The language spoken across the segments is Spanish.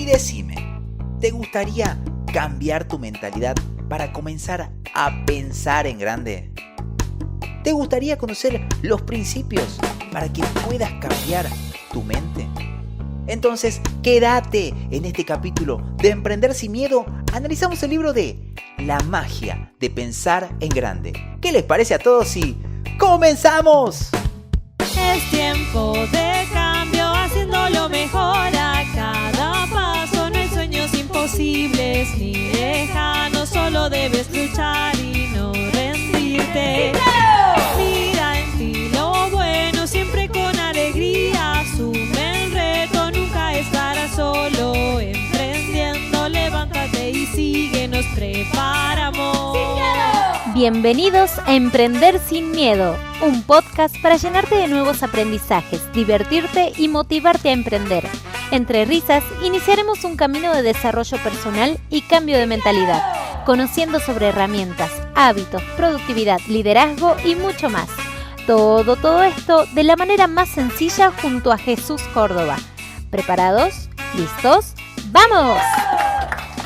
Y decime, ¿te gustaría cambiar tu mentalidad para comenzar a pensar en grande? ¿Te gustaría conocer los principios para que puedas cambiar tu mente? Entonces, quédate en este capítulo de Emprender sin Miedo. Analizamos el libro de La magia de pensar en grande. ¿Qué les parece a todos si comenzamos? Es tiempo de cambio, haciéndolo mejor a cada paso. No hay sueños imposibles ni lejanos, solo debes luchar y no rendirte. Mira en ti lo bueno, siempre con alegría. Asume el reto, nunca estarás solo. Emprendiendo, levántate y sigue, nos preparamos. Bienvenidos a Emprender sin Miedo, un podcast para llenarte de nuevos aprendizajes, divertirte y motivarte a emprender. Entre risas, iniciaremos un camino de desarrollo personal y cambio de mentalidad, conociendo sobre herramientas, hábitos, productividad, liderazgo y mucho más. Todo esto de la manera más sencilla junto a Jesús Córdoba. ¿Preparados? ¿Listos? ¡Vamos!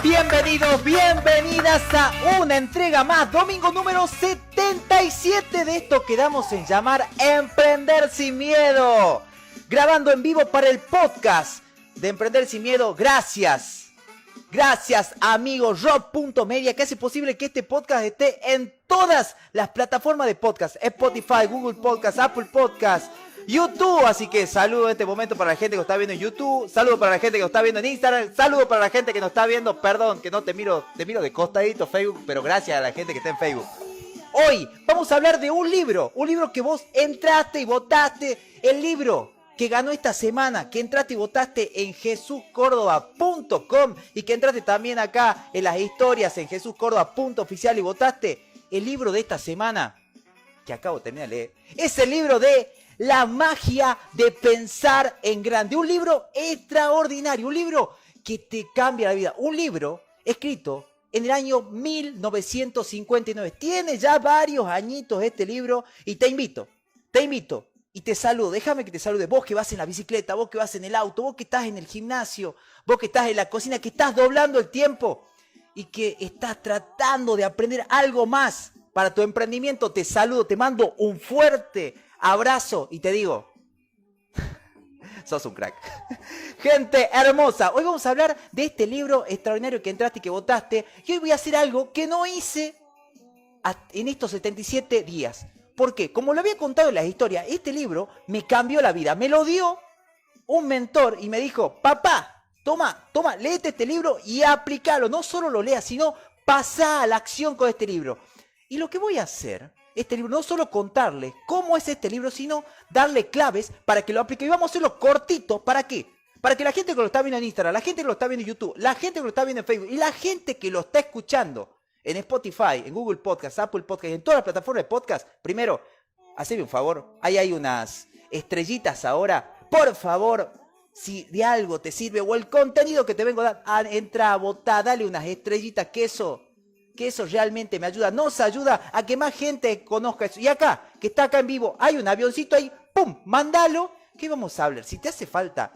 Bienvenidos, bienvenidas a una entrega más, domingo número 77 de esto que damos en llamar Emprender sin Miedo. Grabando en vivo para el podcast de Emprender sin Miedo. Gracias amigo Rob.media, que hace posible que este podcast esté en todas las plataformas de podcast: Spotify, Google Podcast, Apple Podcast, YouTube. Así que saludo en este momento para la gente que nos está viendo en YouTube, saludo para la gente que nos está viendo en Instagram, saludo para la gente que nos está viendo, perdón que no te miro de costadito Facebook, pero gracias a la gente que está en Facebook. Hoy vamos a hablar de un libro que vos entraste y votaste, el libro que ganó esta semana, que entraste y votaste en jesuscordoba.com y que entraste también acá en las historias en jesuscordoba.oficial y votaste el libro de esta semana, que acabo de terminar de leer, es el libro de La magia de pensar en grande. Un libro extraordinario, un libro que te cambia la vida. Un libro escrito en el año 1959. Tiene ya varios añitos este libro y te invito y te saludo. Déjame que te salude. Vos que vas en la bicicleta, vos que vas en el auto, vos que estás en el gimnasio, vos que estás en la cocina, que estás doblando el tiempo y que estás tratando de aprender algo más para tu emprendimiento. Te saludo, te mando un fuerte abrazo y te digo, sos un crack. Gente hermosa, hoy vamos a hablar de este libro extraordinario que entraste y que votaste. Y hoy voy a hacer algo que no hice en estos 77 días. ¿Por qué? Como lo había contado en las historias, este libro me cambió la vida. Me lo dio un mentor y me dijo: papá, toma, léete este libro y aplicalo. No solo lo leas, sino pasá a la acción con este libro. Y lo que voy a hacer, este libro, no solo contarle cómo es este libro, sino darle claves para que lo aplique. Y vamos a hacerlo cortito. ¿Para qué? Para que la gente que lo está viendo en Instagram, la gente que lo está viendo en YouTube, la gente que lo está viendo en Facebook y la gente que lo está escuchando en Spotify, en Google Podcast, Apple Podcast y en todas las plataformas de podcast, primero, haceme un favor. Ahí hay unas estrellitas ahora. Por favor, si de algo te sirve o el contenido que te vengo a dar, entra a votar, dale unas estrellitas, que eso realmente me ayuda, nos ayuda a que más gente conozca eso. Y acá, que está acá en vivo, hay un avioncito ahí, ¡pum!, mándalo. ¿Qué vamos a hablar? Si te hace falta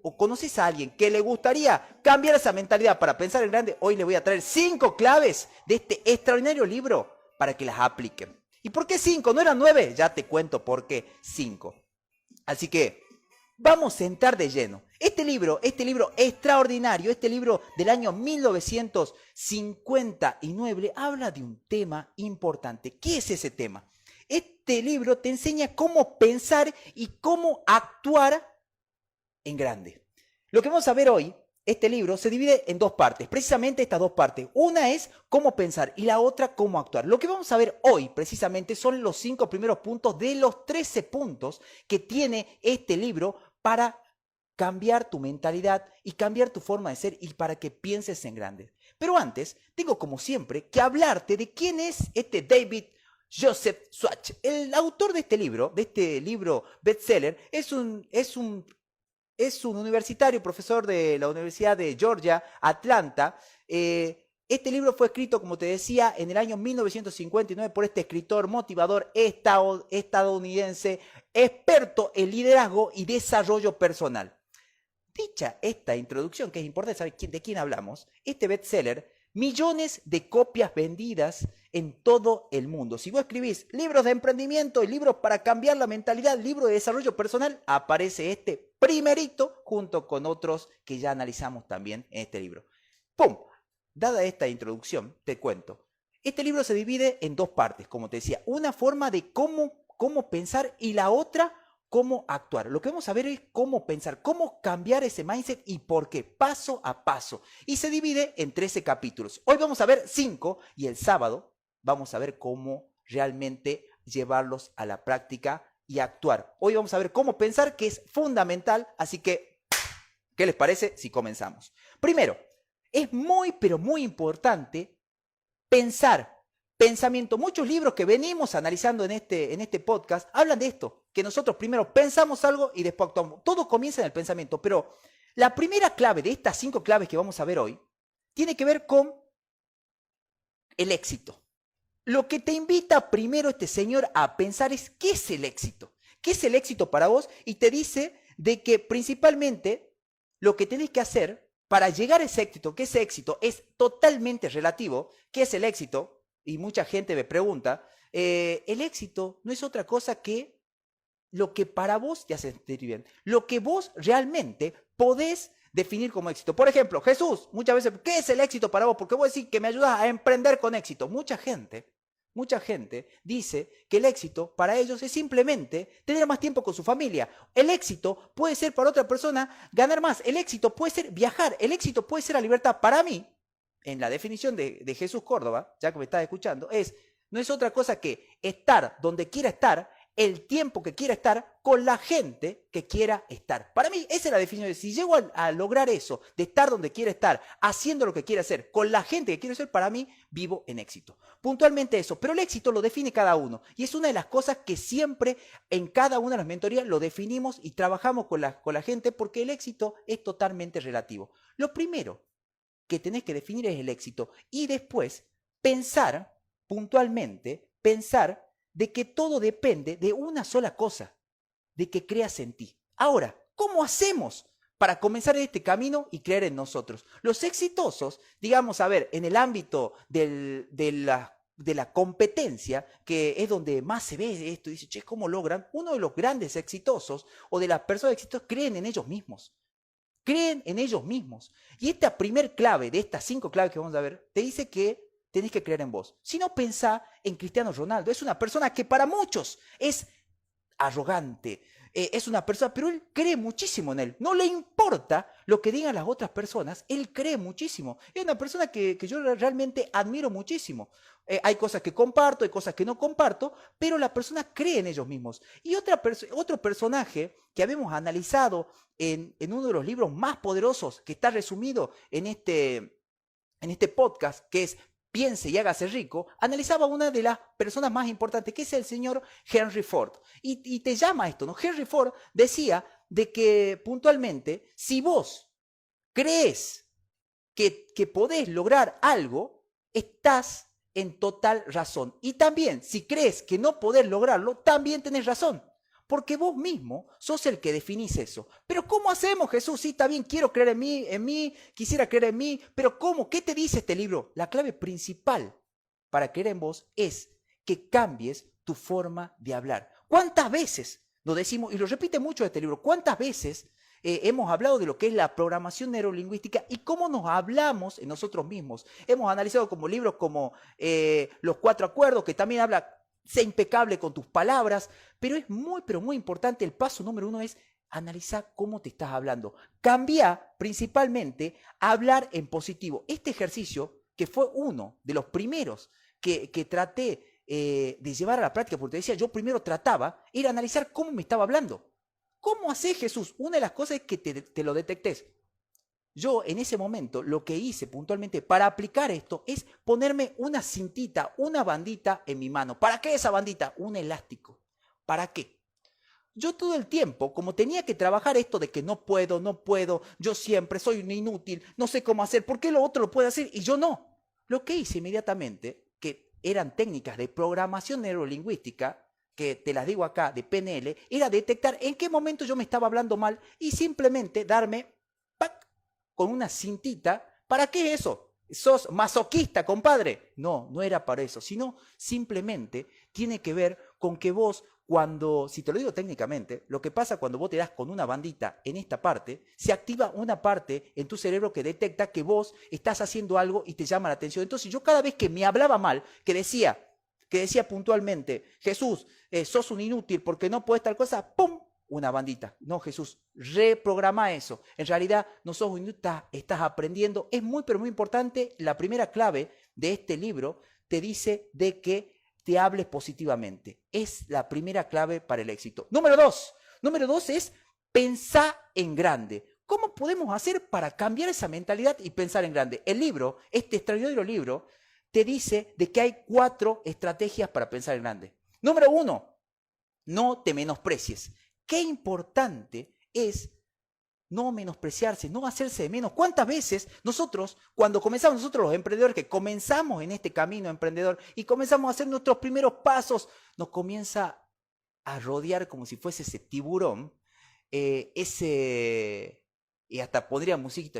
o conoces a alguien que le gustaría cambiar esa mentalidad para pensar en grande, hoy le voy a traer 5 claves de este extraordinario libro para que las apliquen. ¿Y por qué 5? ¿No eran 9? Ya te cuento por qué 5. Así que vamos a entrar de lleno. Este libro extraordinario, este libro del año 1959, habla de un tema importante. ¿Qué es ese tema? Este libro te enseña cómo pensar y cómo actuar en grande. Lo que vamos a ver hoy, este libro se divide en 2 partes, precisamente estas 2 partes. Una es cómo pensar y la otra cómo actuar. Lo que vamos a ver hoy, precisamente, son los 5 primeros puntos de los 13 puntos que tiene este libro para cambiar tu mentalidad y cambiar tu forma de ser y para que pienses en grande. Pero antes, tengo como siempre que hablarte de quién es este David Joseph Schwartz. El autor de este libro bestseller, es un universitario, profesor de la Universidad de Georgia, Atlanta. Este libro fue escrito, como te decía, en el año 1959 por este escritor motivador estadounidense, experto en liderazgo y desarrollo personal. Dicha esta introducción, que es importante saber de quién hablamos, este bestseller, millones de copias vendidas en todo el mundo. Si vos escribís libros de emprendimiento y libros para cambiar la mentalidad, libros de desarrollo personal, aparece este primerito junto con otros que ya analizamos también en este libro. ¡Pum! Dada esta introducción, te cuento. Este libro se divide en dos partes, como te decía. Una forma de cómo pensar y la otra, cómo actuar. Lo que vamos a ver es cómo pensar, cómo cambiar ese mindset y por qué, paso a paso. Y se divide en 13 capítulos. Hoy vamos a ver 5 y el sábado vamos a ver cómo realmente llevarlos a la práctica y actuar. Hoy vamos a ver cómo pensar, que es fundamental, así que, ¿qué les parece si comenzamos? Primero, es muy, pero muy importante pensar. Pensamiento. Muchos libros que venimos analizando en este podcast hablan de esto, que nosotros primero pensamos algo y después actuamos. Todo comienza en el pensamiento, pero la primera clave de estas 5 claves que vamos a ver hoy tiene que ver con el éxito. Lo que te invita primero este señor a pensar es ¿qué es el éxito? ¿Qué es el éxito para vos? Y te dice de que principalmente lo que tenés que hacer para llegar a ese éxito, que ese éxito es totalmente relativo. ¿Qué es el éxito? Y mucha gente me pregunta, el éxito no es otra cosa que lo que para vos te hace sentir bien, lo que vos realmente podés definir como éxito. Por ejemplo, Jesús, muchas veces, ¿qué es el éxito para vos? Porque vos decís que me ayudas a emprender con éxito. Mucha gente dice que el éxito para ellos es simplemente tener más tiempo con su familia. El éxito puede ser para otra persona ganar más. El éxito puede ser viajar. El éxito puede ser la libertad. Para mí, en la definición de Jesús Córdoba, ya que me estás escuchando, no es otra cosa que estar donde quiera estar, el tiempo que quiera estar, con la gente que quiera estar. Para mí, esa es la definición. Si llego a lograr eso, de estar donde quiera estar, haciendo lo que quiera hacer, con la gente que quiero ser, para mí, vivo en éxito. Puntualmente eso. Pero el éxito lo define cada uno. Y es una de las cosas que siempre, en cada una de las mentorías, lo definimos y trabajamos con la gente, porque el éxito es totalmente relativo. Lo primero que tenés que definir es el éxito y después pensar puntualmente, pensar de que todo depende de una sola cosa, de que creas en ti. Ahora, ¿cómo hacemos para comenzar en este camino y creer en nosotros? Los exitosos, digamos, a ver, en el ámbito de la competencia, que es donde más se ve esto, dice, che, ¿cómo logran? Uno de los grandes exitosos o de las personas exitosas creen en ellos mismos. Creen en ellos mismos. Y esta primer clave de estas 5 claves que vamos a ver, te dice que tenés que creer en vos. Si no, pensá en Cristiano Ronaldo. Es una persona que para muchos es arrogante, es una persona, pero él cree muchísimo en él. No le importa lo que digan las otras personas, él cree muchísimo. Es una persona que yo realmente admiro muchísimo. Hay cosas que comparto, hay cosas que no comparto, pero la persona cree en ellos mismos. Y otro personaje que habíamos analizado en uno de los libros más poderosos que está resumido en este podcast, que es Piense y hágase rico, analizaba una de las personas más importantes, que es el señor Henry Ford. Y te llama esto, ¿no? Henry Ford decía de que puntualmente, si vos crees que podés lograr algo, estás en total razón. Y también, si crees que no podés lograrlo, también tenés razón. Porque vos mismo sos el que definís eso. Pero ¿cómo hacemos, Jesús? Sí, está bien, quiero creer en mí, quisiera creer en mí, pero ¿cómo? ¿Qué te dice este libro? La clave principal para creer en vos es que cambies tu forma de hablar. ¿Cuántas veces lo decimos? Y lo repite mucho este libro. ¿Cuántas veces hemos hablado de lo que es la programación neurolingüística y cómo nos hablamos en nosotros mismos? Hemos analizado como libros como Los 4 Acuerdos, que también habla, sé impecable con tus palabras, pero es muy, pero muy importante. El paso número 1 es analizar cómo te estás hablando. Cambia principalmente a hablar en positivo. Este ejercicio, que fue uno de los primeros que traté de llevar a la práctica, porque te decía, yo primero trataba, era analizar cómo me estaba hablando. ¿Cómo haces, Jesús? Una de las cosas es que te lo detectes. Yo en ese momento lo que hice puntualmente para aplicar esto es ponerme una cintita, una bandita en mi mano. ¿Para qué esa bandita? Un elástico. ¿Para qué? Yo todo el tiempo, como tenía que trabajar esto de que no puedo, yo siempre soy un inútil, no sé cómo hacer, ¿por qué lo otro lo puede hacer y yo no? Lo que hice inmediatamente, que eran técnicas de programación neurolingüística, que te las digo acá, de PNL, era detectar en qué momento yo me estaba hablando mal y simplemente darme con una cintita. ¿Para qué es eso? ¿Sos masoquista, compadre? No, no era para eso, sino simplemente tiene que ver con que vos, si te lo digo técnicamente, lo que pasa cuando vos te das con una bandita en esta parte, se activa una parte en tu cerebro que detecta que vos estás haciendo algo y te llama la atención. Entonces yo cada vez que me hablaba mal, que decía puntualmente, Jesús, sos un inútil porque no podés tal cosa, ¡pum! Una bandita. No, Jesús, reprograma eso. En realidad no sos un inútil, estás aprendiendo. Es muy, pero muy importante. La primera clave de este libro te dice de que te hables positivamente. Es la primera clave para el éxito. Número dos es pensar en grande. ¿Cómo podemos hacer para cambiar esa mentalidad y pensar en grande? El libro, este extraordinario libro, te dice de que hay 4 estrategias para pensar en grande. Número 1, no te menosprecies. Qué importante es no menospreciarse, no hacerse de menos. ¿Cuántas veces nosotros, cuando comenzamos, nosotros los emprendedores que comenzamos en este camino emprendedor y comenzamos a hacer nuestros primeros pasos, nos comienza a rodear como si fuese ese tiburón, y hasta pondría musiquita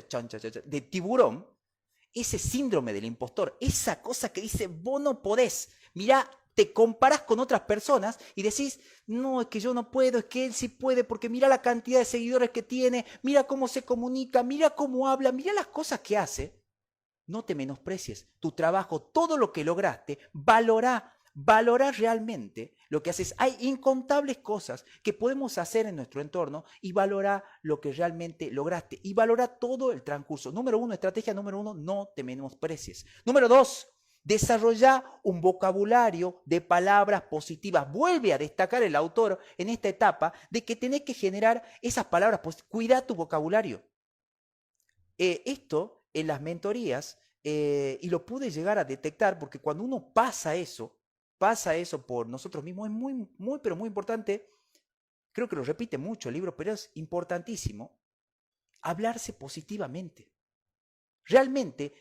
de tiburón, ese síndrome del impostor, esa cosa que dice, vos no podés, mirá, te comparás con otras personas y decís, no, es que yo no puedo, es que él sí puede, porque mira la cantidad de seguidores que tiene, mira cómo se comunica, mira cómo habla, mira las cosas que hace. No te menosprecies tu trabajo, todo lo que lograste, valora realmente lo que haces. Hay incontables cosas que podemos hacer en nuestro entorno y valora lo que realmente lograste y valora todo el transcurso. Número 1, estrategia número 1, no te menosprecies. Número 2, desarrolla un vocabulario de palabras positivas. Vuelve a destacar el autor en esta etapa de que tenés que generar esas palabras positivas. Cuida tu vocabulario. Esto en las mentorías, y lo pude llegar a detectar porque cuando uno pasa eso por nosotros mismos, es muy, muy, pero muy importante. Creo que lo repite mucho el libro, pero es importantísimo hablarse positivamente. Realmente,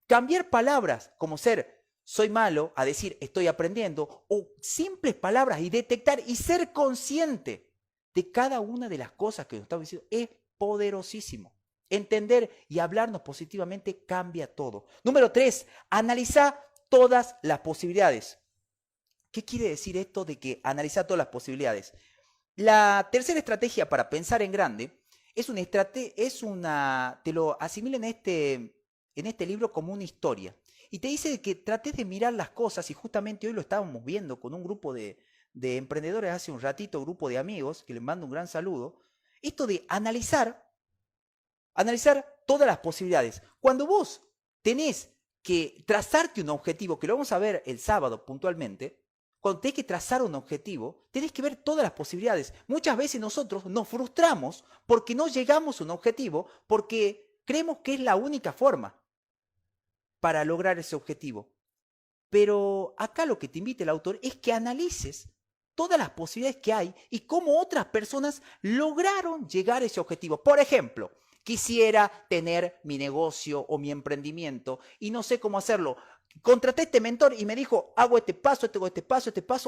cambiar palabras como ser soy malo a decir estoy aprendiendo, o simples palabras y detectar y ser consciente de cada una de las cosas que nos estamos diciendo es poderosísimo. Entender y hablarnos positivamente cambia todo. Número 3, analiza todas las posibilidades. ¿Qué quiere decir esto de que analiza todas las posibilidades? La tercera estrategia para pensar en grande te lo asimila en este libro como una historia. Y te dice que trates de mirar las cosas, y justamente hoy lo estábamos viendo con un grupo de emprendedores hace un ratito, grupo de amigos, que les mando un gran saludo. Esto de analizar todas las posibilidades. Cuando vos tenés que trazarte un objetivo, que lo vamos a ver el sábado puntualmente, cuando tenés que trazar un objetivo, tenés que ver todas las posibilidades. Muchas veces nosotros nos frustramos porque no llegamos a un objetivo, porque creemos que es la única forma para lograr ese objetivo. Pero acá lo que te invita el autor es que analices todas las posibilidades que hay y cómo otras personas lograron llegar a ese objetivo. Por ejemplo, quisiera tener mi negocio o mi emprendimiento y no sé cómo hacerlo. Contraté a este mentor y me dijo, hago este paso,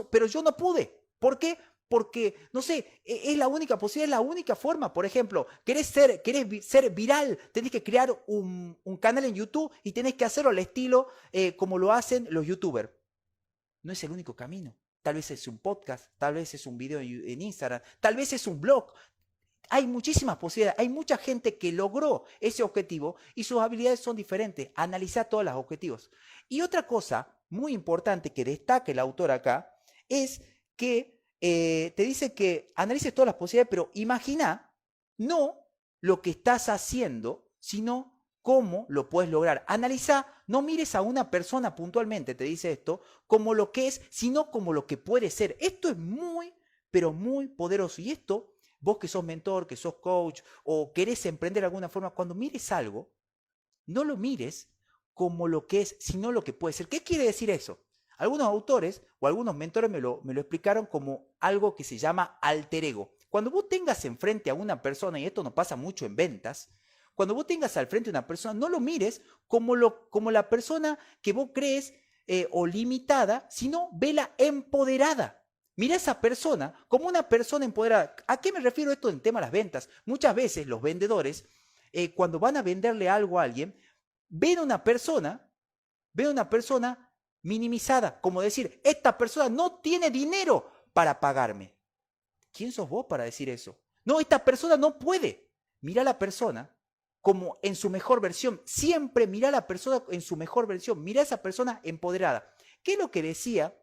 pero yo no pude. ¿Por qué? Porque, no sé, es la única posibilidad, es la única forma. Por ejemplo, querés ser viral, tenés que crear un canal en YouTube y tenés que hacerlo al estilo como lo hacen los youtubers. No es el único camino. Tal vez es un podcast, tal vez es un video en Instagram, tal vez es un blog. Hay muchísimas posibilidades, hay mucha gente que logró ese objetivo y sus habilidades son diferentes. Analiza todos los objetivos. Y otra cosa muy importante que destaca el autor acá es que te dice que analices todas las posibilidades, pero imagina no lo que estás haciendo, sino cómo lo puedes lograr. Analiza, no mires a una persona puntualmente, te dice esto, como lo que es, sino como lo que puede ser. Esto es muy, pero muy poderoso. Y esto, vos que sos mentor, que sos coach o querés emprender de alguna forma, cuando mires algo, no lo mires como lo que es, sino lo que puede ser. ¿Qué quiere decir eso? Algunos autores o algunos mentores me lo explicaron como algo que se llama alter ego. Cuando vos tengas enfrente a una persona, y esto nos pasa mucho en ventas, cuando vos tengas al frente a una persona, no lo mires como la persona que vos crees o limitada, sino vela empoderada. Mira a esa persona como una persona empoderada. ¿A qué me refiero esto en tema de las ventas? Muchas veces los vendedores cuando van a venderle algo a alguien, ven a una persona minimizada, como decir, esta persona no tiene dinero para pagarme. ¿Quién sos vos para decir eso? No, esta persona no puede. Mira a la persona como en su mejor versión. Siempre mira a la persona en su mejor versión. Mira a esa persona empoderada. ¿Qué es lo que decía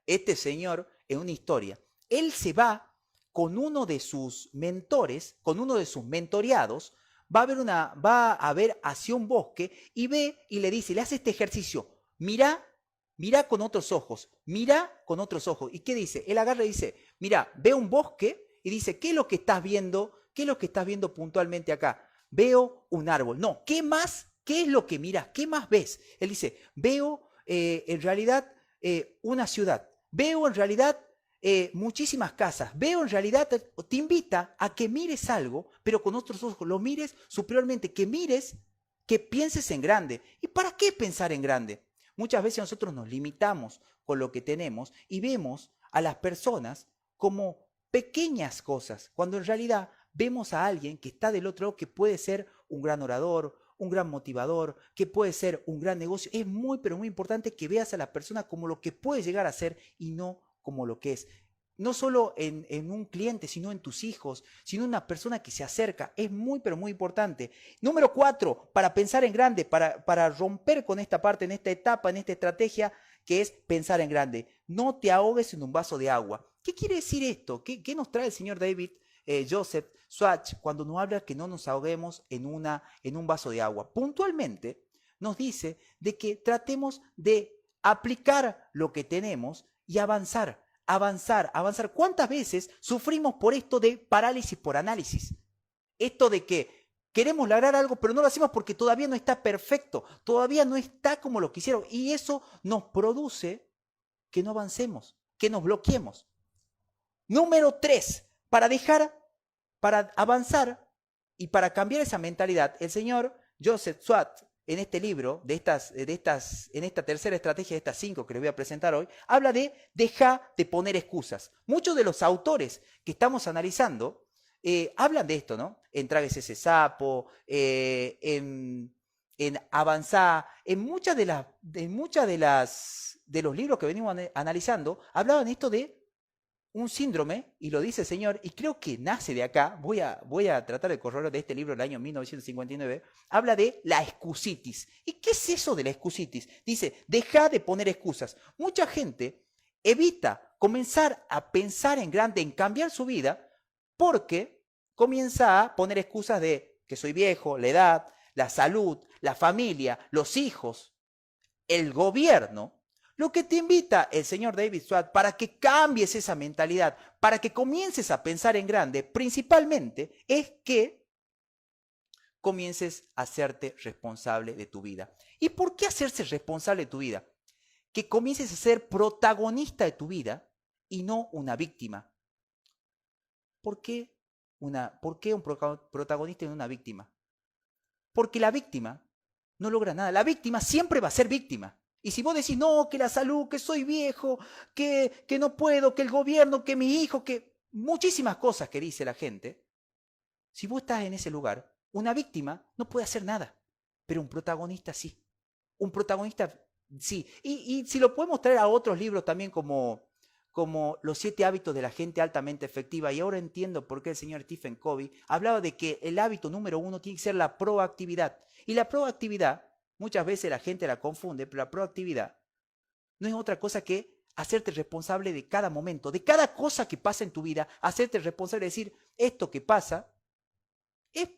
este señor en una historia? Él se va con uno de sus mentores, con uno de sus mentoreados, va a ver hacia un bosque y ve y le dice, le hace este ejercicio, mira con otros ojos, mira con otros ojos. ¿Y qué dice? Él agarra y dice, mira, ve un bosque y dice, ¿qué es lo que estás viendo? ¿Qué es lo que estás viendo puntualmente acá? Veo un árbol. No, ¿qué más? ¿Qué es lo que miras? ¿Qué más ves? Él dice, veo en realidad una ciudad, veo en realidad muchísimas casas, veo en realidad, te invita a que mires algo, pero con otros ojos, lo mires superiormente, que mires, que pienses en grande. ¿Y para qué pensar en grande? Muchas veces nosotros nos limitamos con lo que tenemos y vemos a las personas como pequeñas cosas, cuando en realidad vemos a alguien que está del otro lado que puede ser un gran orador, un gran motivador, que puede ser un gran negocio. Es muy, pero muy importante que veas a la persona como lo que puede llegar a ser y no como lo que es. No solo en un cliente, sino en tus hijos, sino en una persona que se acerca. Es muy, pero muy importante. Número 4, para pensar en grande, para romper con esta parte, en esta etapa, en esta estrategia, que es pensar en grande. No te ahogues en un vaso de agua. ¿Qué quiere decir esto? ¿Qué nos trae el señor David Joseph Schwartz cuando nos habla que no nos ahoguemos en un vaso de agua? Puntualmente nos dice de que tratemos de aplicar lo que tenemos y avanzar. ¿Cuántas veces sufrimos por esto de parálisis por análisis? Esto de que queremos lograr algo, pero no lo hacemos porque todavía no está perfecto, todavía no está como lo quisieron. Y eso nos produce que no avancemos, que nos bloqueemos. Número 3, para avanzar y para cambiar esa mentalidad, el señor Joseph Schwartz, en este libro, en esta tercera estrategia de estas 5 que les voy a presentar hoy, habla de dejar de poner excusas. Muchos de los autores que estamos analizando hablan de esto, ¿no? En Tráguese ese sapo, en Avanzar, en muchas de los libros que venimos analizando, hablaban esto de un síndrome, y lo dice el señor, y creo que nace de acá, voy a tratar de corroborar de este libro del año 1959, habla de la excusitis. ¿Y qué es eso de la excusitis? Dice, deja de poner excusas. Mucha gente evita comenzar a pensar en grande, en cambiar su vida, porque comienza a poner excusas de que soy viejo, la edad, la salud, la familia, los hijos, el gobierno. Lo que te invita el señor David Schwartz para que cambies esa mentalidad, para que comiences a pensar en grande, principalmente, es que comiences a hacerte responsable de tu vida. ¿Y por qué hacerse responsable de tu vida? Que comiences a ser protagonista de tu vida y no una víctima. ¿Por qué un protagonista y no una víctima? Porque la víctima no logra nada. La víctima siempre va a ser víctima. Y si vos decís, no, que la salud, que soy viejo, que no puedo, que el gobierno, que mi hijo, que muchísimas cosas que dice la gente, si vos estás en ese lugar, una víctima no puede hacer nada, pero un protagonista sí. Un protagonista sí. Y si lo podemos traer a otros libros también como Los 7 hábitos de la gente altamente efectiva, y ahora entiendo por qué el señor Stephen Covey hablaba de que el hábito número 1 tiene que ser la proactividad. Y la proactividad, muchas veces la gente la confunde, pero la proactividad no es otra cosa que hacerte responsable de cada momento, de cada cosa que pasa en tu vida, hacerte responsable de decir, esto que pasa es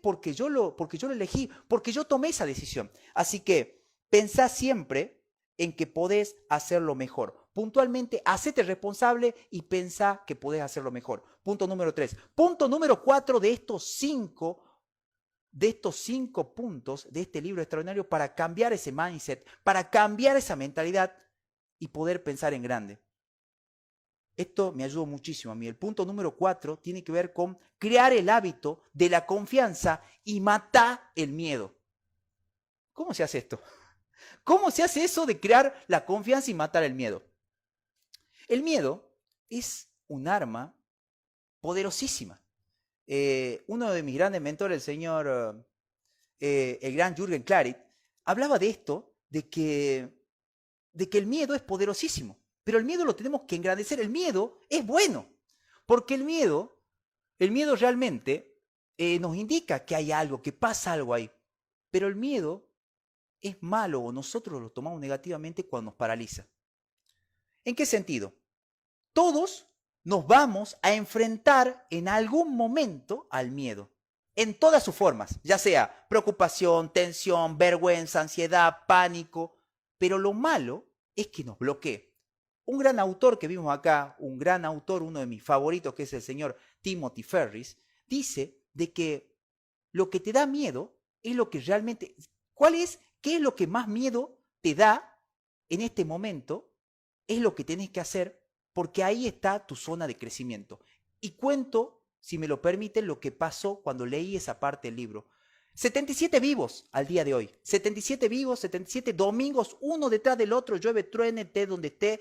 porque yo lo elegí, porque yo tomé esa decisión. Así que pensá siempre en que podés hacerlo mejor. Puntualmente, hacete responsable y pensá que podés hacerlo mejor. Punto número 3. Punto número 4 de estos 5 puntos de este libro extraordinario para cambiar ese mindset, para cambiar esa mentalidad y poder pensar en grande. Esto me ayudó muchísimo a mí. El punto número 4 tiene que ver con crear el hábito de la confianza y matar el miedo. ¿Cómo se hace esto? ¿Cómo se hace eso de crear la confianza y matar el miedo? El miedo es un arma poderosísima. uno de mis grandes mentores, el gran Jürgen Klarik, hablaba de esto, de que el miedo es poderosísimo, pero el miedo lo tenemos que engrandecer. El miedo es bueno, porque el miedo realmente nos indica que hay algo, que pasa algo ahí, pero el miedo es malo o nosotros lo tomamos negativamente cuando nos paraliza. ¿En qué sentido? Todos nos vamos a enfrentar en algún momento al miedo, en todas sus formas, ya sea preocupación, tensión, vergüenza, ansiedad, pánico, pero lo malo es que nos bloquee. Un gran autor que vimos acá, un gran autor, uno de mis favoritos, que es el señor Timothy Ferris, dice de que lo que te da miedo es lo que realmente... ¿Qué es lo que más miedo te da en este momento? Es lo que tenés que hacer, porque ahí está tu zona de crecimiento. Y cuento, si me lo permiten, lo que pasó cuando leí esa parte del libro. 77 vivos al día de hoy. 77 vivos, 77 domingos, uno detrás del otro, llueve, truene, esté donde esté,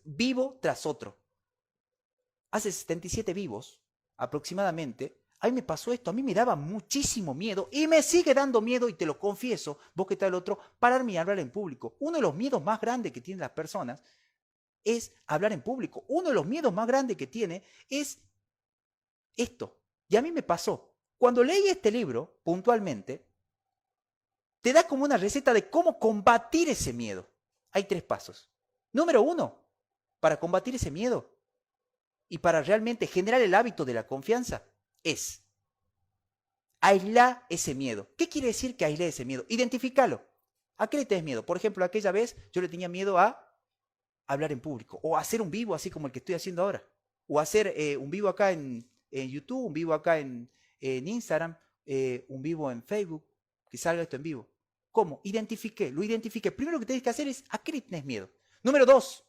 vivo tras otro. Hace 77 vivos, aproximadamente, a mí me pasó esto, a mí me daba muchísimo miedo y me sigue dando miedo, y te lo confieso, vos que está el otro, pararme y hablar en público. Uno de los miedos más grandes que tienen las personas es hablar en público. Uno de los miedos más grandes que tiene es esto. Y a mí me pasó. Cuando leí este libro, puntualmente, te da como una receta de cómo combatir ese miedo. Hay 3 pasos. Número 1, para combatir ese miedo y para realmente generar el hábito de la confianza, es aislar ese miedo. ¿Qué quiere decir que aisle ese miedo? Identifícalo. ¿A qué le tenés miedo? Por ejemplo, aquella vez yo le tenía miedo a hablar en público, o hacer un vivo así como el que estoy haciendo ahora, o hacer un vivo acá en YouTube, un vivo acá en Instagram, un vivo en Facebook, que salga esto en vivo. ¿Cómo? Lo identifiqué. Primero lo que tenés que hacer es, ¿a qué le tenés miedo? Número 2,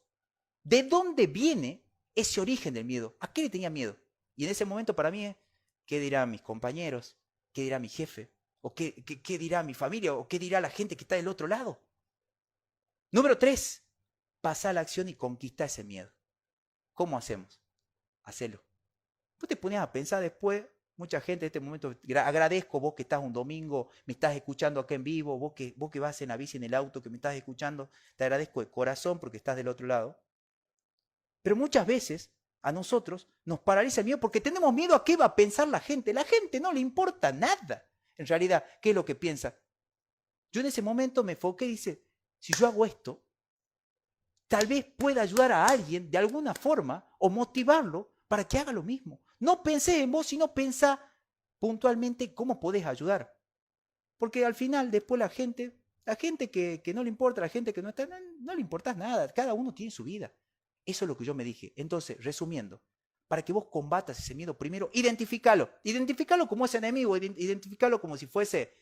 ¿de dónde viene ese origen del miedo? ¿A qué le tenía miedo? Y en ese momento para mí, ¿qué dirán mis compañeros? ¿Qué dirá mi jefe? ¿O qué dirá mi familia? ¿O qué dirá la gente que está del otro lado? Número 3, pasar a la acción y conquistar ese miedo. ¿Cómo hacemos? Hacelo. Vos te ponías a pensar después, mucha gente en este momento, agradezco vos que estás un domingo, me estás escuchando acá en vivo, vos que vas en la bici, en el auto, que me estás escuchando, te agradezco de corazón porque estás del otro lado. Pero muchas veces a nosotros nos paraliza el miedo porque tenemos miedo a qué va a pensar la gente. La gente no le importa nada, en realidad, qué es lo que piensa. Yo en ese momento me enfoqué y dice, si yo hago esto, tal vez pueda ayudar a alguien de alguna forma o motivarlo para que haga lo mismo. No pensé en vos, sino pensá puntualmente cómo podés ayudar. Porque al final, después la gente que no le importa, la gente que no está, no le importa nada. Cada uno tiene su vida. Eso es lo que yo me dije. Entonces, resumiendo, para que vos combatas ese miedo, primero, identifícalo. Identifícalo como ese enemigo, identifícalo como si fuese,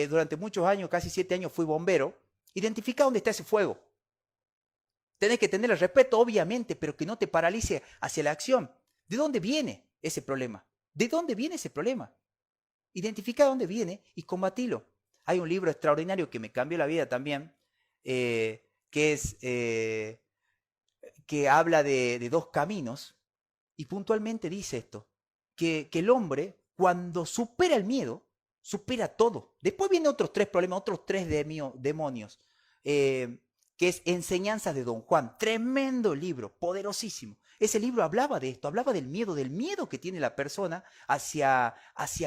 durante muchos años, casi 7 años fui bombero. Identifica dónde está ese fuego. Tenés que tener el respeto, obviamente, pero que no te paralice hacia la acción. ¿De dónde viene ese problema? ¿De dónde viene ese problema? Identifica dónde viene y combatilo. Hay un libro extraordinario que me cambió la vida también, que habla de 2 caminos, y puntualmente dice esto, que el hombre, cuando supera el miedo, supera todo. Después vienen otros 3 problemas, otros 3 demonios, que es Enseñanzas de Don Juan. Tremendo libro, poderosísimo. Ese libro hablaba de esto, hablaba del miedo que tiene la persona hacia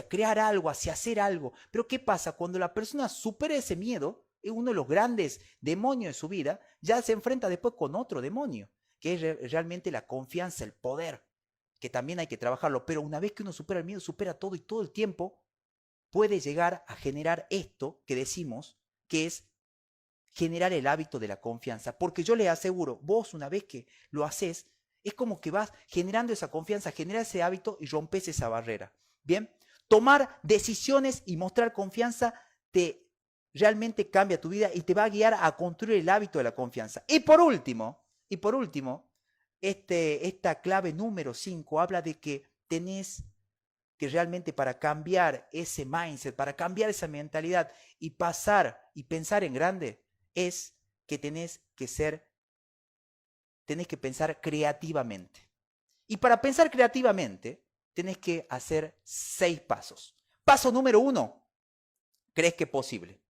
crear algo, hacia hacer algo. Pero ¿qué pasa? Cuando la persona supera ese miedo, uno de los grandes demonios de su vida, ya se enfrenta después con otro demonio, que es realmente la confianza, el poder, que también hay que trabajarlo. Pero una vez que uno supera el miedo, supera todo, y todo el tiempo puede llegar a generar esto que decimos, que es generar el hábito de la confianza. Porque yo les aseguro, vos una vez que lo haces, es como que vas generando esa confianza, generas ese hábito y rompes esa barrera. Bien, tomar decisiones y mostrar confianza realmente cambia tu vida y te va a guiar a construir el hábito de la confianza. Y por último, esta clave número 5 habla de que tenés que realmente, para cambiar ese mindset, para cambiar esa mentalidad y pasar y pensar en grande, es que tenés que pensar creativamente. Y para pensar creativamente, tenés que hacer 6 pasos. Paso número 1, crees que es posible.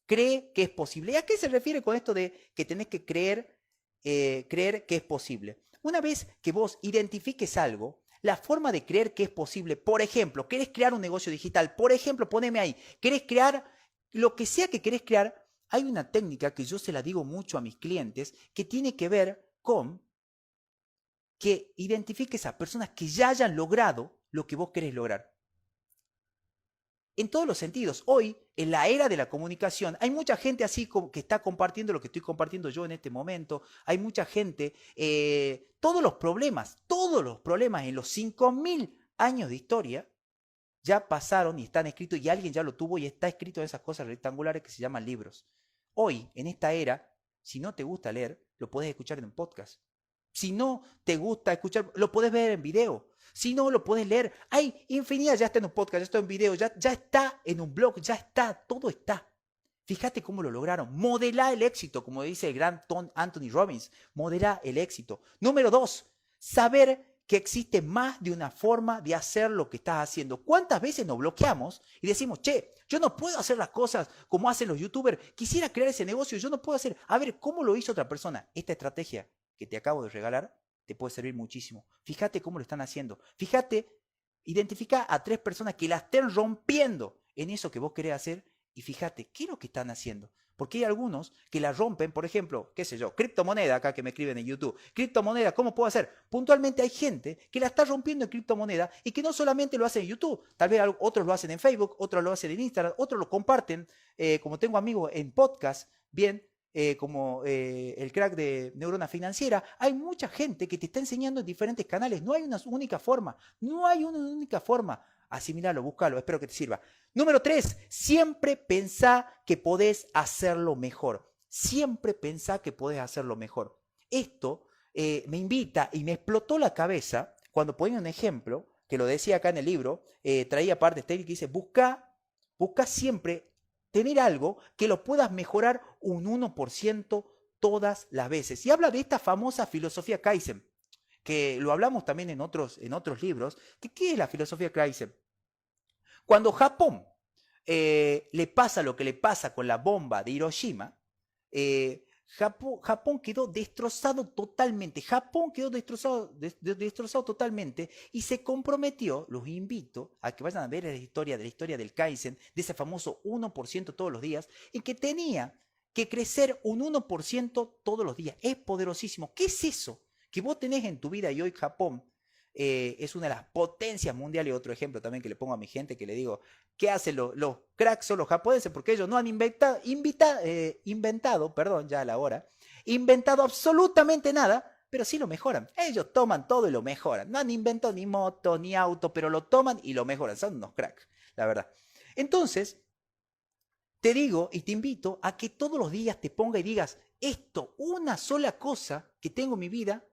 Cree que es posible. ¿Y a qué se refiere con esto de que tenés que creer que es posible? Una vez que vos identifiques algo, la forma de creer que es posible, por ejemplo, querés crear un negocio digital, por ejemplo, poneme ahí, querés crear lo que sea que querés crear, hay una técnica que yo se la digo mucho a mis clientes que tiene que ver con que identifiques a personas que ya hayan logrado lo que vos querés lograr. En todos los sentidos. Hoy, en la era de la comunicación, hay mucha gente así que está compartiendo lo que estoy compartiendo yo en este momento. Hay mucha gente, todos los problemas en los 5.000 años de historia ya pasaron y están escritos y alguien ya lo tuvo y está escrito en esas cosas rectangulares que se llaman libros. Hoy, en esta era, si no te gusta leer, lo puedes escuchar en un podcast. Si no te gusta escuchar, lo puedes ver en video. Si no, lo puedes leer. Hay infinidad, ya está en un podcast, ya está en video, ya está en un blog, ya está, todo está. Fíjate cómo lo lograron. Modelá el éxito, como dice el gran Anthony Robbins. Modelá el éxito. Número 2, saber que existe más de una forma de hacer lo que estás haciendo. ¿Cuántas veces nos bloqueamos y decimos, che, yo no puedo hacer las cosas como hacen los youtubers, quisiera crear ese negocio, yo no puedo hacer, a ver, ¿cómo lo hizo otra persona? Esta estrategia que te acabo de regalar te puede servir muchísimo. Fíjate cómo lo están haciendo. Fíjate, identifica a 3 personas que la estén rompiendo en eso que vos querés hacer y fíjate, ¿qué es lo que están haciendo? Porque hay algunos que la rompen, por ejemplo, qué sé yo, criptomoneda, acá que me escriben en YouTube. Criptomoneda, ¿cómo puedo hacer? Puntualmente hay gente que la está rompiendo en criptomoneda y que no solamente lo hace en YouTube, tal vez otros lo hacen en Facebook, otros lo hacen en Instagram, otros lo comparten, como tengo amigos en podcast, bien, como el crack de Neurona Financiera. Hay mucha gente que te está enseñando en diferentes canales. No hay una única forma. No hay una única forma. Asimilalo, búscalo, espero que te sirva. Número 3, siempre pensá que podés hacerlo mejor. Siempre pensá que podés hacerlo mejor. Esto me invita y me explotó la cabeza cuando ponía un ejemplo, que lo decía acá en el libro, traía partes técnicas y dice, busca siempre tener algo que lo puedas mejorar un 1% todas las veces. Y habla de esta famosa filosofía Kaizen, que lo hablamos también en otros libros. ¿Qué es la filosofía Kaizen? Cuando Japón le pasa lo que le pasa con la bomba de Hiroshima, Japón quedó destrozado totalmente. Japón quedó destrozado totalmente y se comprometió, los invito a que vayan a ver la historia del Kaizen, de ese famoso 1% todos los días, en que tenía que crecer un 1% todos los días. Es poderosísimo. ¿Qué es eso que vos tenés en tu vida? Y hoy Japón es una de las potencias mundiales. Otro ejemplo también que le pongo a mi gente, que le digo, ¿qué hacen los cracks son los japoneses? Porque ellos no han inventado absolutamente nada, pero sí lo mejoran. Ellos toman todo y lo mejoran. No han inventado ni moto, ni auto, pero lo toman y lo mejoran. Son unos cracks, la verdad. Entonces, te digo y te invito a que todos los días te ponga y digas, esto, una sola cosa que tengo en mi vida,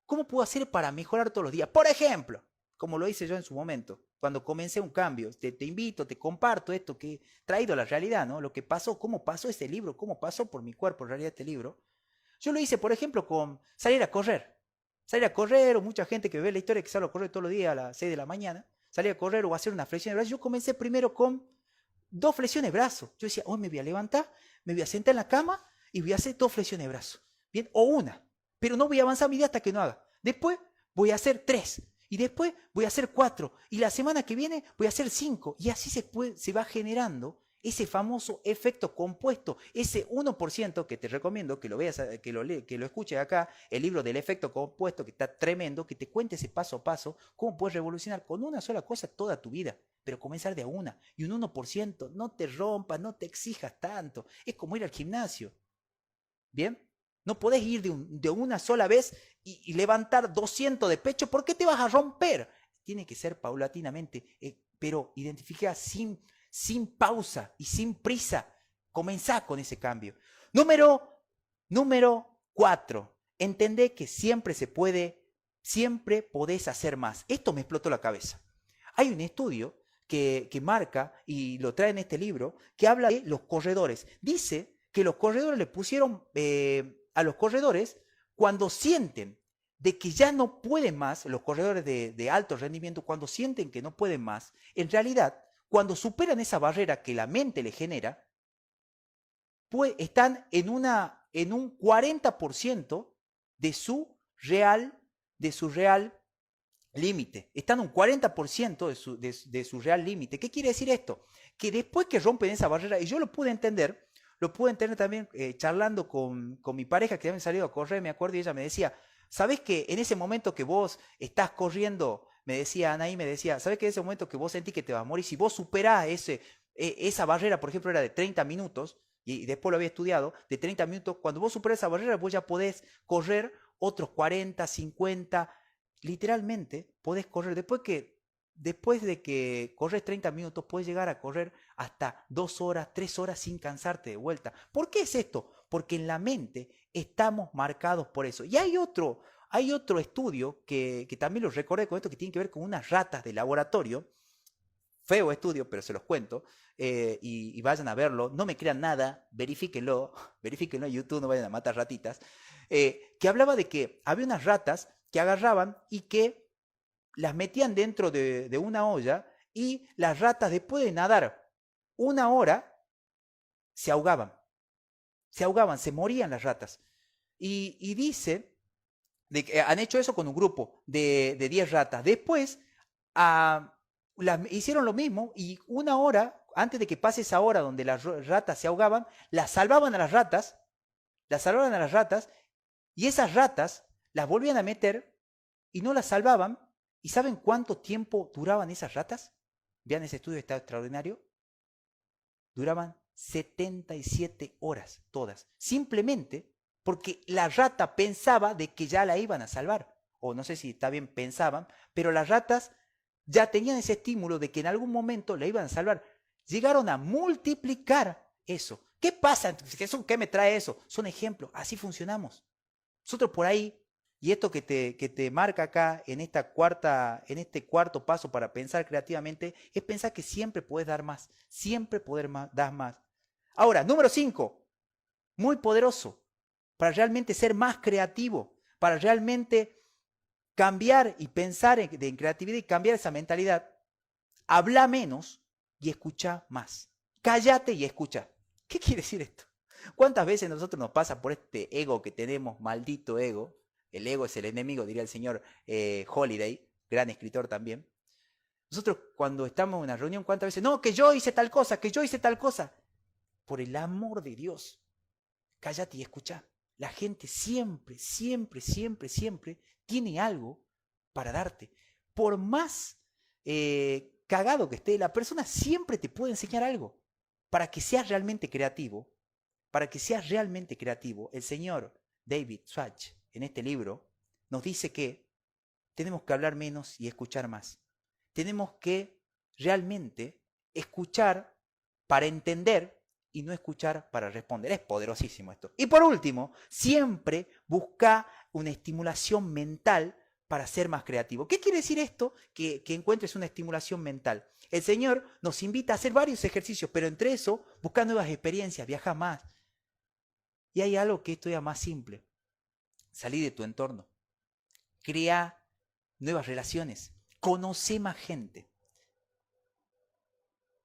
¿cómo puedo hacer para mejorar todos los días? Por ejemplo, como lo hice yo en su momento, cuando comencé un cambio, te invito, te comparto esto que he traído a la realidad, ¿no? Lo que pasó, cómo pasó este libro, cómo pasó por mi cuerpo en realidad este libro. Yo lo hice, por ejemplo, con salir a correr. Salir a correr, o mucha gente que ve la historia que sale a correr todos los días a las 6 de la mañana, salir a correr o hacer una flexión de brazo. Yo comencé primero con 2 flexiones de brazo. Yo decía, hoy me voy a levantar, me voy a sentar en la cama y voy a hacer 2 flexiones de brazo. Bien, o una. Pero no voy a avanzar mi día hasta que no haga. Después voy a hacer 3. Y después voy a hacer 4. Y la semana que viene voy a hacer 5. Y así se va generando ese famoso efecto compuesto. Ese 1% que te recomiendo que lo veas, que lo escuches acá. El libro del efecto compuesto, que está tremendo. Que te cuente ese paso a paso. Cómo puedes revolucionar con una sola cosa toda tu vida. Pero comenzar de a una. Y un 1%. No te rompas, no te exijas tanto. Es como ir al gimnasio. ¿Bien? No podés ir de una sola vez y levantar 200 de pecho. ¿Por qué te vas a romper? Tiene que ser paulatinamente, pero identifica sin pausa y sin prisa. Comenzá con ese cambio. Número 4. Entendé que siempre se puede, siempre podés hacer más. Esto me explotó la cabeza. Hay un estudio que marca, y lo trae en este libro, que habla de los corredores. Dice que los corredores le pusieron... a los corredores, cuando sienten de que ya no pueden más, los corredores de alto rendimiento, cuando sienten que no pueden más, en realidad, cuando superan esa barrera que la mente les genera, pues están en un 40% de su real límite. Están un 40% de su real límite. ¿Qué quiere decir esto? Que después que rompen esa barrera, y yo lo pude entender también charlando con mi pareja que habían salido a correr, me acuerdo, y ella me decía, ¿sabes que en ese momento que vos estás corriendo, me decía Anaí, ¿sabes que en ese momento que vos sentís que te vas a morir, si vos superás esa barrera, por ejemplo, era de 30 minutos, y después lo había estudiado, de 30 minutos, cuando vos superás esa barrera, vos ya podés correr otros 40, 50, literalmente podés correr. Después de que corres 30 minutos, puedes llegar a correr hasta 2 horas, 3 horas sin cansarte de vuelta. ¿Por qué es esto? Porque en la mente estamos marcados por eso. Y hay otro estudio que también lo recordé con esto, que tiene que ver con unas ratas de laboratorio. Feo estudio, pero se los cuento. Y vayan a verlo. No me crean nada, verifíquenlo en YouTube, no vayan a matar ratitas. Que hablaba de que había unas ratas que agarraban y que las metían dentro de una olla, y las ratas, después de nadar 1 hora, se ahogaban, se morían las ratas. Y dice de que han hecho eso con un grupo de 10 ratas. Después hicieron lo mismo, y 1 hora, antes de que pase esa hora donde las ratas se ahogaban, las salvaban a las ratas, y esas ratas las volvían a meter y no las salvaban. ¿Y saben cuánto tiempo duraban esas ratas? Vean, ese estudio, está extraordinario. Duraban 77 horas todas. Simplemente porque la rata pensaba de que ya la iban a salvar. O no sé si está bien pensaban, pero las ratas ya tenían ese estímulo de que en algún momento la iban a salvar. Llegaron a multiplicar eso. ¿Qué pasa? ¿Qué me trae eso? Son ejemplos. Así funcionamos. Nosotros por ahí, y esto que te marca acá en este cuarto paso para pensar creativamente, es pensar que siempre puedes dar más, siempre dar más. Ahora, número 5, muy poderoso, para realmente ser más creativo, para realmente cambiar y pensar en creatividad y cambiar esa mentalidad. Habla menos y escucha más. Cállate y escucha. ¿Qué quiere decir esto? ¿Cuántas veces nosotros nos pasa por este ego que tenemos, maldito ego? El ego es el enemigo, diría el señor Holiday, gran escritor también. Nosotros cuando estamos en una reunión, ¿cuántas veces? No, que yo hice tal cosa, Por el amor de Dios, cállate y escucha. La gente siempre tiene algo para darte. Por más cagado que esté, la persona siempre te puede enseñar algo. Para que seas realmente creativo, el señor David Schwartz, en este libro, nos dice que tenemos que hablar menos y escuchar más. Tenemos que realmente escuchar para entender y no escuchar para responder. Es poderosísimo esto. Y por último, siempre busca una estimulación mental para ser más creativo. ¿Qué quiere decir esto? Que encuentres una estimulación mental. El Señor nos invita a hacer varios ejercicios, pero entre eso, buscar nuevas experiencias, viajar más. Y hay algo que es todavía más simple. Salí de tu entorno. Crea nuevas relaciones. Conoce más gente.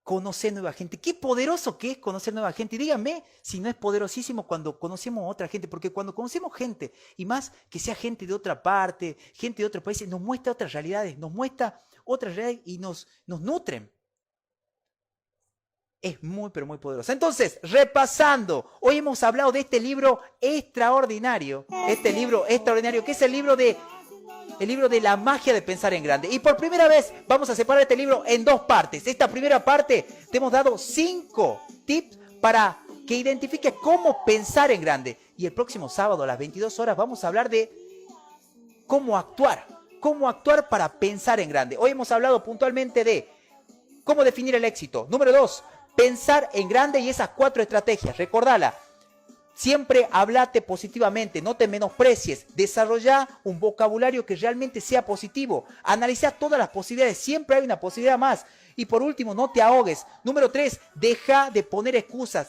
Conocer nueva gente. Qué poderoso que es conocer nueva gente. Y díganme si no es poderosísimo cuando conocemos a otra gente. Porque cuando conocemos gente, y más que sea gente de otra parte, gente de otros países, nos muestra otras realidades, y nos nutren. Es muy, pero muy poderoso. Entonces, repasando, hoy hemos hablado de este libro extraordinario. Este libro extraordinario, que es el libro de la magia de pensar en grande. Y por primera vez vamos a separar este libro en 2 partes. Esta primera parte te hemos dado 5 tips para que identifiques cómo pensar en grande. Y el próximo sábado a las 22 horas vamos a hablar de cómo actuar para pensar en grande. Hoy hemos hablado puntualmente de cómo definir el éxito. Número 2, pensar en grande y esas 4 estrategias. Recordala. Siempre hablate positivamente, no te menosprecies, desarrolla un vocabulario que realmente sea positivo, analiza todas las posibilidades, siempre hay una posibilidad más. Y por último, no te ahogues. Número 3, deja de poner excusas,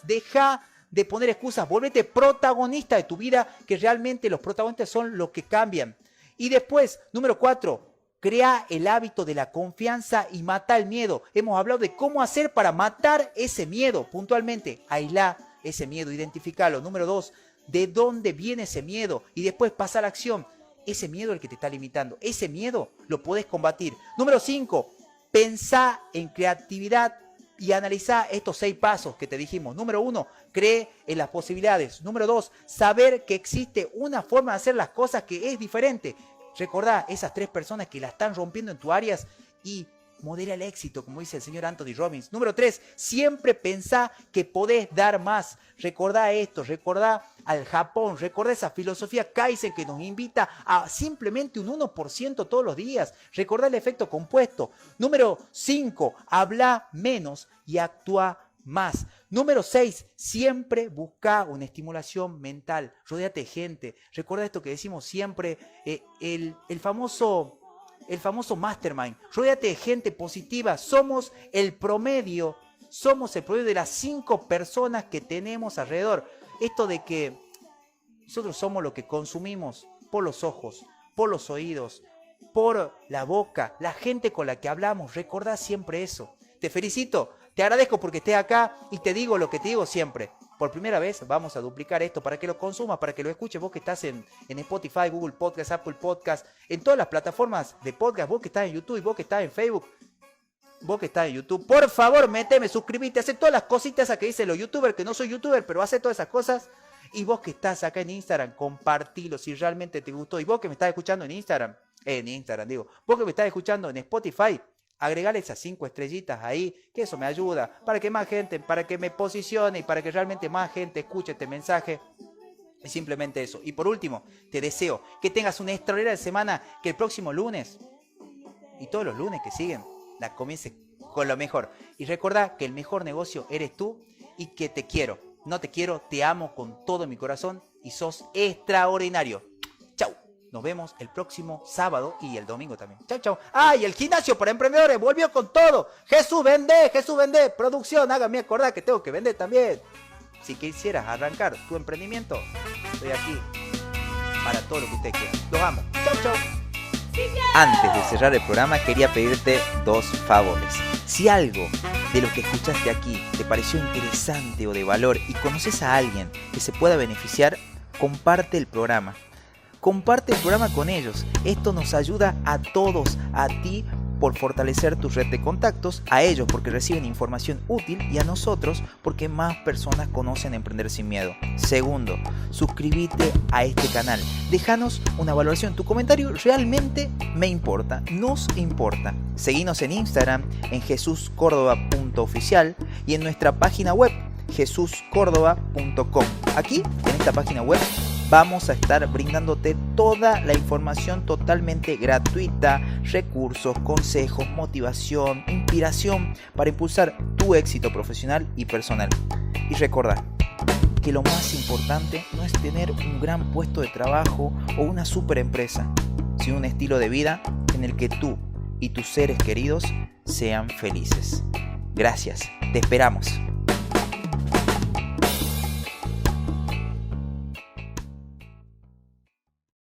vuélvete protagonista de tu vida, que realmente los protagonistas son los que cambian. Y después, número 4, crea el hábito de la confianza y mata el miedo. Hemos hablado de cómo hacer para matar ese miedo puntualmente. Aislar ese miedo, identificarlo. Número 2, de dónde viene ese miedo y después pasar a la acción. Ese miedo es el que te está limitando. Ese miedo lo podés combatir. Número 5, pensá en creatividad y analizá estos 6 pasos que te dijimos. Número 1, cree en las posibilidades. Número 2, saber que existe una forma de hacer las cosas que es diferente. Recordá esas 3 personas que la están rompiendo en tus áreas y modera el éxito, como dice el señor Anthony Robbins. Número 3, siempre pensá que podés dar más. Recordá esto, recordá al Japón, recordá esa filosofía Kaizen que nos invita a simplemente un 1% todos los días. Recordá el efecto compuesto. Número 5, habla menos y actúa más. Número 6, siempre busca una estimulación mental. Rodéate de gente. Recuerda esto que decimos siempre, el famoso mastermind. Rodéate de gente positiva. Somos el promedio de las 5 personas que tenemos alrededor. Esto de que nosotros somos lo que consumimos por los ojos, por los oídos, por la boca, la gente con la que hablamos. Recordá siempre eso. Te felicito. Te agradezco porque estés acá y te digo lo que te digo siempre. Por primera vez vamos a duplicar esto para que lo consumas, para que lo escuches. Vos que estás en Spotify, Google Podcast, Apple Podcast, en todas las plataformas de podcast. Vos que estás en YouTube, vos que estás en Facebook, vos que estás en YouTube. Por favor, méteme, suscribite, hace todas las cositas esas que dicen los youtubers, que no soy youtuber, pero hace todas esas cosas. Y vos que estás acá en Instagram, compartilo si realmente te gustó. Y vos que me estás escuchando en Instagram, vos que me estás escuchando en Spotify, agregale esas 5 estrellitas ahí, que eso me ayuda, para que más gente, para que me posicione y para que realmente más gente escuche este mensaje. Es simplemente eso. Y por último, te deseo que tengas una extraordinaria semana, que el próximo lunes y todos los lunes que siguen, la comiences con lo mejor. Y recordá que el mejor negocio eres tú y que te quiero. No te quiero, te amo con todo mi corazón y sos extraordinario. Chau. Nos vemos el próximo sábado y el domingo también. Chau, chau. Y el gimnasio para emprendedores volvió con todo. Jesús vende. Producción, hágame acordar que tengo que vender también. Si quisieras arrancar tu emprendimiento, estoy aquí para todo lo que usted quiera. Los amo. Chau, chau. Antes de cerrar el programa, quería pedirte 2 favores. Si algo de lo que escuchaste aquí te pareció interesante o de valor y conoces a alguien que se pueda beneficiar, comparte el programa. Comparte el programa con ellos. Esto nos ayuda a todos, a ti por fortalecer tu red de contactos, a ellos porque reciben información útil y a nosotros porque más personas conocen Emprender Sin Miedo. Segundo, suscríbete a este canal. Déjanos una valoración. Tu comentario realmente me importa, nos importa. Seguinos en Instagram en jesuscordoba.oficial y en nuestra página web jesuscordoba.com. Aquí, en esta página web, vamos a estar brindándote toda la información totalmente gratuita, recursos, consejos, motivación, inspiración para impulsar tu éxito profesional y personal. Y recordá que lo más importante no es tener un gran puesto de trabajo o una super empresa, sino un estilo de vida en el que tú y tus seres queridos sean felices. Gracias, te esperamos.